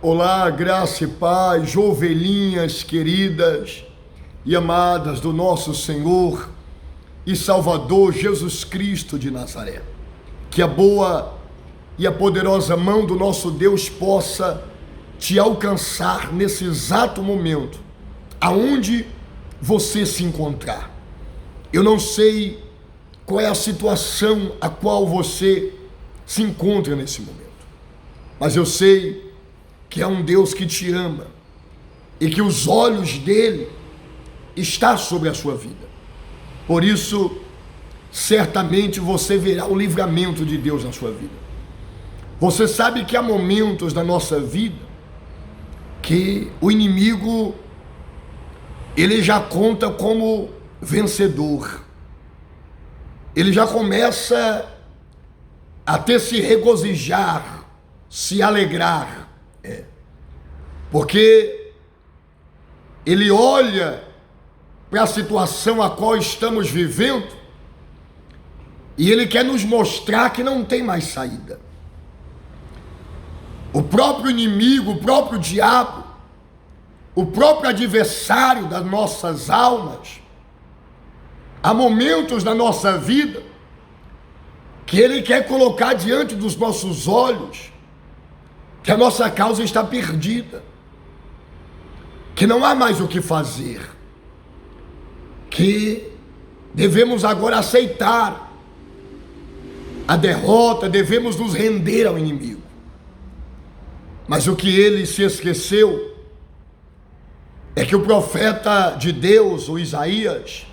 Olá, graça e paz, ovelhinhas queridas e amadas do nosso Senhor e Salvador Jesus Cristo de Nazaré. Que a boa e a poderosa mão do nosso Deus possa te alcançar nesse exato momento, aonde você se encontrar. Eu não sei qual é a situação a qual você se encontra nesse momento, mas eu sei que é um Deus que te ama e que os olhos dele estão sobre a sua vida. Por isso, certamente você verá o livramento de Deus na sua vida. Você sabe que há momentos da nossa vida que o inimigo, ele já conta como vencedor. Ele já começa a ter se regozijar, se alegrar. Porque ele olha para a situação a qual estamos vivendo e ele quer nos mostrar que não tem mais saída. O próprio inimigo, o próprio diabo, o próprio adversário das nossas almas, há momentos na nossa vida que ele quer colocar diante dos nossos olhos que a nossa causa está perdida, que não há mais o que fazer, que devemos agora aceitar a derrota, devemos nos render ao inimigo. Mas o que ele se esqueceu é que o profeta de Deus, o Isaías,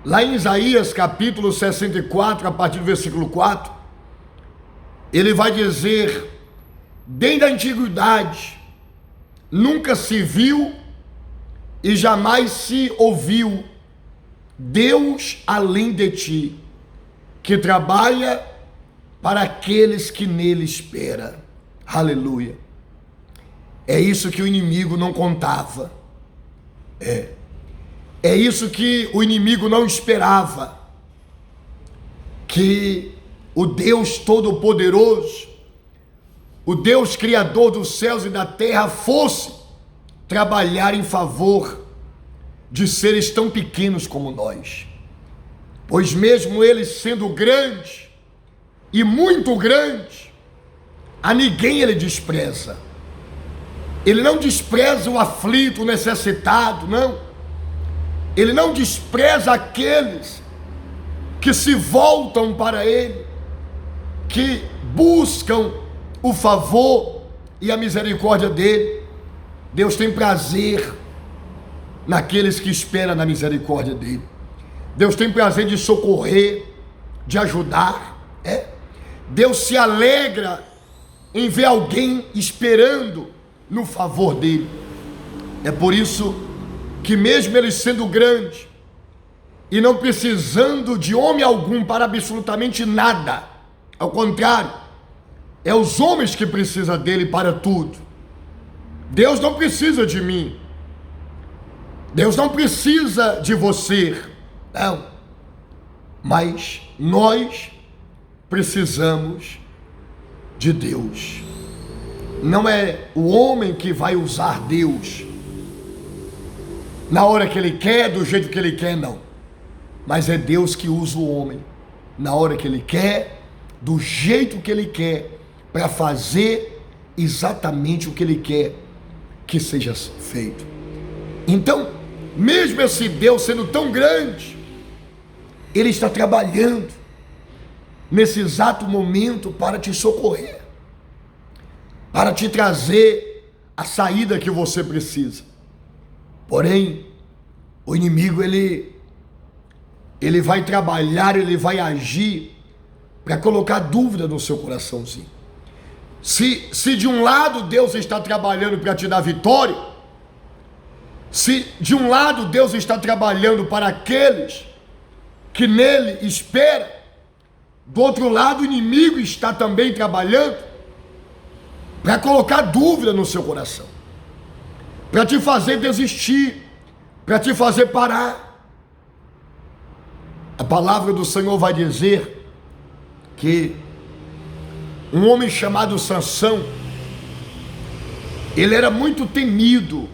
lá em Isaías capítulo 64, a partir do versículo 4, ele vai dizer: desde a antiguidade nunca se viu e jamais se ouviu Deus além de ti, que trabalha para aqueles que nele esperam. Aleluia. É isso que o inimigo não contava. É isso que o inimigo não esperava. Que o Deus Todo-Poderoso, o Deus Criador dos céus e da terra, fosse trabalhar em favor de seres tão pequenos como nós. Pois mesmo ele sendo grande e muito grande, a ninguém ele despreza. Ele não despreza o aflito, o necessitado, não. Ele não despreza aqueles que se voltam para ele, que buscam o favor e a misericórdia dele. Deus tem prazer naqueles que esperam na misericórdia dele. Deus tem prazer de socorrer, de ajudar. Deus se alegra em ver alguém esperando no favor dele. É por isso que mesmo ele sendo grande e não precisando de homem algum para absolutamente nada, ao contrário, é os homens que precisam dele para tudo. Deus não precisa de mim. Deus não precisa de você. Não. Mas nós precisamos de Deus. Não é o homem que vai usar Deus na hora que ele quer, do jeito que ele quer, não. Mas é Deus que usa o homem na hora que ele quer, do jeito que ele quer, para fazer exatamente o que ele quer que seja feito. Então, mesmo esse Deus sendo tão grande, ele está trabalhando nesse exato momento para te socorrer, para te trazer a saída que você precisa. Porém, o inimigo ele vai trabalhar, ele vai agir para colocar dúvida no seu coraçãozinho. Se de um lado Deus está trabalhando para te dar vitória, se de um lado Deus está trabalhando para aqueles que nele esperam, do outro lado o inimigo está também trabalhando para colocar dúvida no seu coração, para te fazer desistir, para te fazer parar. A palavra do Senhor vai dizer que um homem chamado Sansão, Ele era muito temido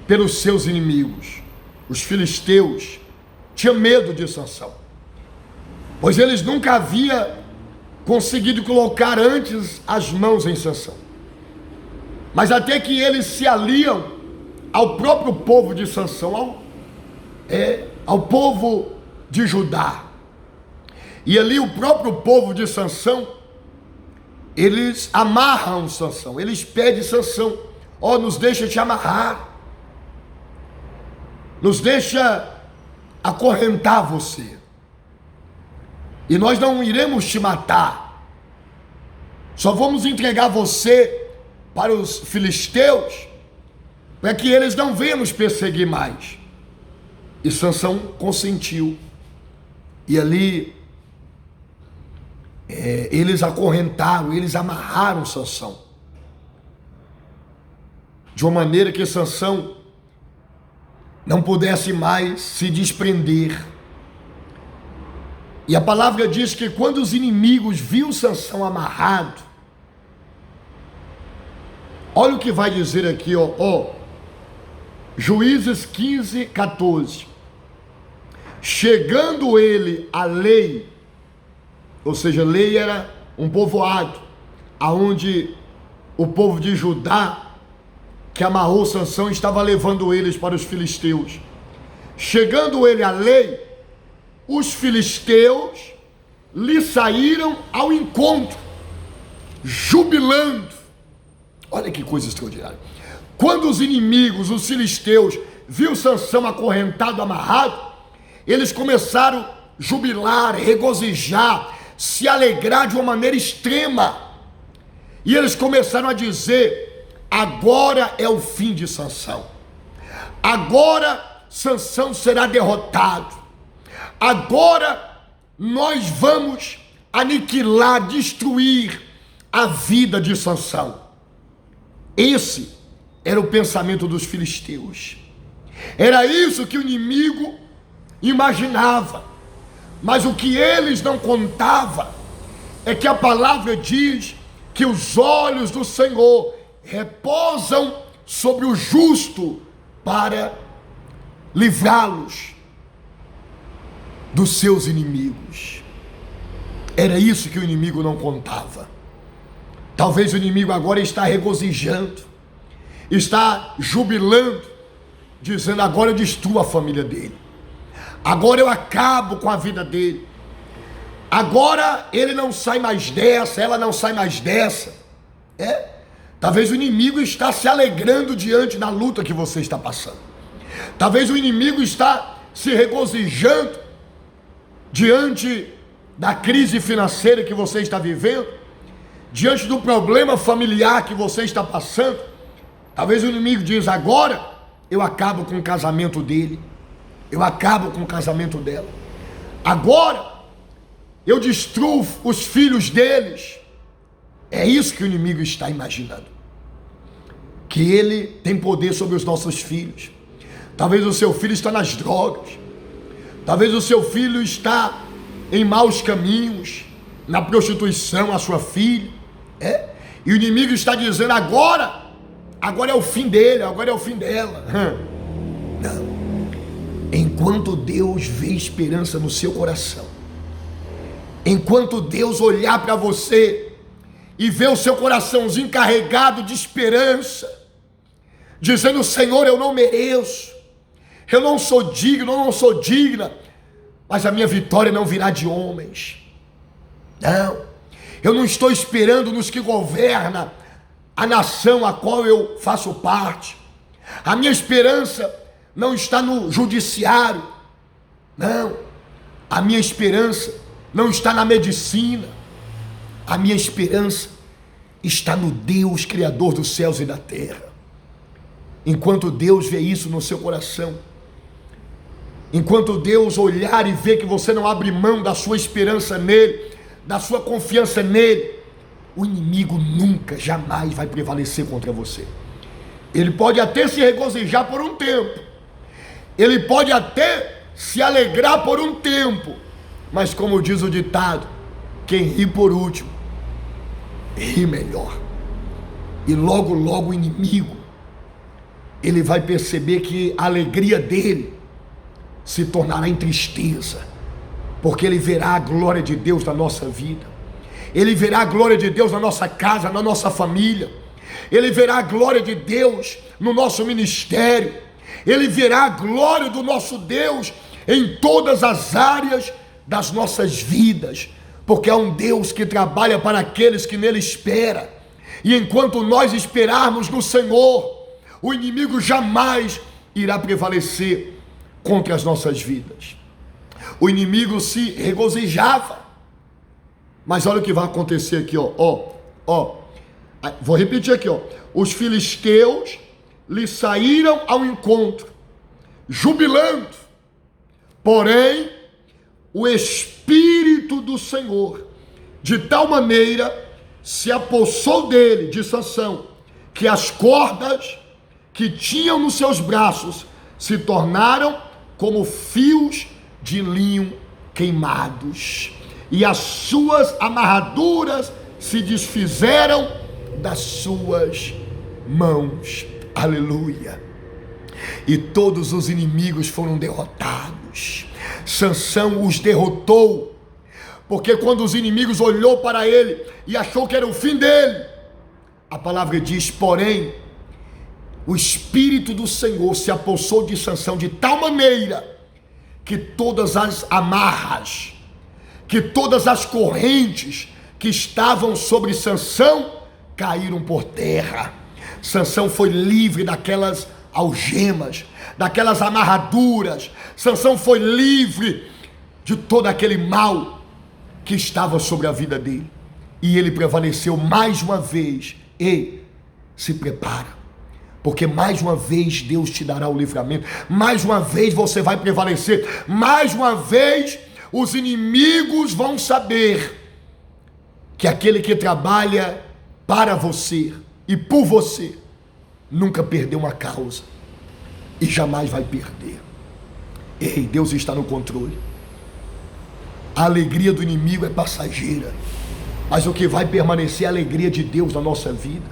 pelos seus inimigos. Os filisteus tinham medo de Sansão, pois eles nunca haviam conseguido colocar antes as mãos em Sansão. Mas até que eles se aliam ao próprio povo de Sansão, ao povo de Judá. E ali o próprio povo de Sansão, eles amarram Sansão, eles pedem Sansão, nos deixa te amarrar, nos deixa acorrentar você, e nós não iremos te matar, só vamos entregar você para os filisteus, para que eles não venham nos perseguir mais. E Sansão consentiu, e ali eles acorrentaram, eles amarraram Sansão, de uma maneira que Sansão não pudesse mais se desprender. E a palavra diz que quando os inimigos viram Sansão amarrado, olha o que vai dizer aqui, Juízes 15, 14. Chegando ele à lei, ou seja, lei era um povoado, aonde o povo de Judá, que amarrou Sansão, estava levando eles para os filisteus. Chegando ele à lei, os filisteus lhe saíram ao encontro, jubilando. Olha que coisa extraordinária. Quando os inimigos, os filisteus, viram Sansão acorrentado, amarrado, eles começaram a jubilar, regozijar, se alegrar de uma maneira extrema. E eles começaram a dizer: agora é o fim de Sansão. Agora Sansão será derrotado. Agora nós vamos aniquilar, destruir a vida de Sansão. Esse era o pensamento dos filisteus. Era isso que o inimigo imaginava. Mas o que eles não contavam é que a palavra diz que os olhos do Senhor repousam sobre o justo para livrá-los dos seus inimigos. Era isso que o inimigo não contava. Talvez o inimigo agora está regozijando, está jubilando, dizendo: agora eu destruo a família dele, agora eu acabo com a vida dele, agora ele não sai mais dessa, ela não sai mais dessa. Talvez o inimigo está se alegrando diante da luta que você está passando. Talvez o inimigo está se regozijando diante da crise financeira que você está vivendo, diante do problema familiar que você está passando. Talvez o inimigo diz: agora eu acabo com o casamento dele, eu acabo com o casamento dela, agora eu destruo os filhos deles. É isso que o inimigo está imaginando, que ele tem poder sobre os nossos filhos. Talvez o seu filho está nas drogas, talvez o seu filho está em maus caminhos, na prostituição, a sua filha, e o inimigo está dizendo: agora é o fim dele, agora é o fim dela. Não. Enquanto Deus vê esperança no seu coração, enquanto Deus olhar para você e ver o seu coraçãozinho carregado de esperança, dizendo: Senhor, eu não mereço, eu não sou digno, eu não sou digna, mas a minha vitória não virá de homens. Não, eu não estou esperando nos que governa a nação a qual eu faço parte. A minha esperança não está no judiciário. Não, a minha esperança não está na medicina. A minha esperança está no Deus Criador dos céus e da terra. Enquanto Deus vê isso no seu coração, enquanto Deus olhar e ver que você não abre mão da sua esperança nele, da sua confiança nele, o inimigo nunca, jamais vai prevalecer contra você. Ele pode até se regozijar por um tempo, ele pode até se alegrar por um tempo, mas como diz o ditado, quem ri por último, ri melhor. E logo, logo o inimigo, ele vai perceber que a alegria dele se tornará em tristeza, porque ele verá a glória de Deus na nossa vida, ele verá a glória de Deus na nossa casa, na nossa família, ele verá a glória de Deus no nosso ministério, ele verá a glória do nosso Deus em todas as áreas das nossas vidas, porque é um Deus que trabalha para aqueles que nele esperam. E enquanto nós esperarmos no Senhor, o inimigo jamais irá prevalecer contra as nossas vidas. O inimigo se regozijava, mas olha o que vai acontecer aqui, vou repetir aqui, os filisteus lhe saíram ao encontro, jubilando, porém o Espírito do Senhor de tal maneira se apossou dele, de Sansão, que as cordas que tinham nos seus braços se tornaram como fios de linho queimados, e as suas amarraduras se desfizeram das suas mãos. Aleluia! E todos os inimigos foram derrotados. Sansão os derrotou, porque quando os inimigos olhou para ele e achou que era o fim dele, a palavra diz, porém, o Espírito do Senhor se apossou de Sansão de tal maneira que todas as amarras, que todas as correntes que estavam sobre Sansão caíram por terra. Sansão foi livre daquelas algemas, daquelas amarraduras. Sansão foi livre de todo aquele mal que estava sobre a vida dele, e ele prevaleceu mais uma vez. E se prepara, porque mais uma vez Deus te dará o livramento, mais uma vez você vai prevalecer, mais uma vez os inimigos vão saber que aquele que trabalha para você e por você nunca perdeu uma causa e jamais vai perder. Ei, Deus está no controle. A alegria do inimigo é passageira, mas o que vai permanecer é a alegria de Deus na nossa vida,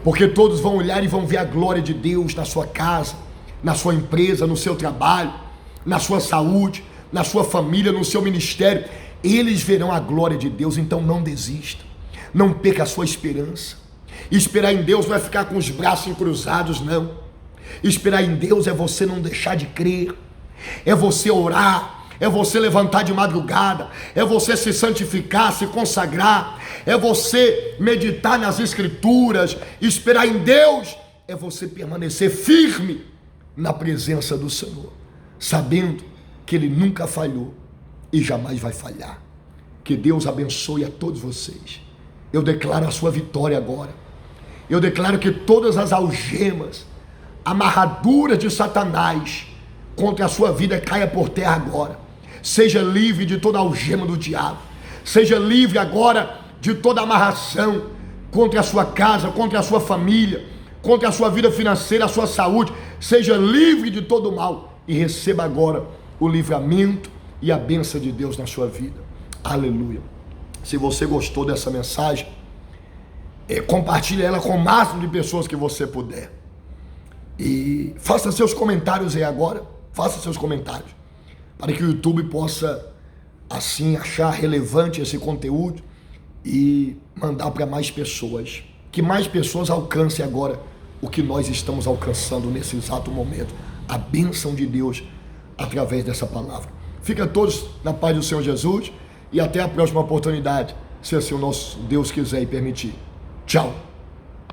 porque todos vão olhar e vão ver a glória de Deus na sua casa, na sua empresa, no seu trabalho, na sua saúde, na sua família, no seu ministério. Eles verão a glória de Deus. Então não desista, não perca a sua esperança. Esperar em Deus não é ficar com os braços cruzados, não. Esperar em Deus é você não deixar de crer, é você orar, é você levantar de madrugada, é você se santificar, se consagrar, é você meditar nas Escrituras. Esperar em Deus é você permanecer firme na presença do Senhor, sabendo que Ele nunca falhou e jamais vai falhar. Que Deus abençoe a todos vocês. Eu declaro a sua vitória agora. Eu declaro que todas as algemas, amarraduras de Satanás contra a sua vida caia por terra agora. Seja livre de toda algema do diabo. Seja livre agora de toda amarração contra a sua casa, contra a sua família, contra a sua vida financeira, a sua saúde. Seja livre de todo o mal e receba agora o livramento e a bênção de Deus na sua vida. Aleluia. Se você gostou dessa mensagem, compartilhe ela com o máximo de pessoas que você puder. E faça seus comentários aí agora. Faça seus comentários, para que o YouTube possa assim achar relevante esse conteúdo e mandar para mais pessoas. Que mais pessoas alcancem agora o que nós estamos alcançando nesse exato momento. A bênção de Deus através dessa palavra. Fica todos na paz do Senhor Jesus e até a próxima oportunidade, se assim o nosso Deus quiser e permitir. Tchau.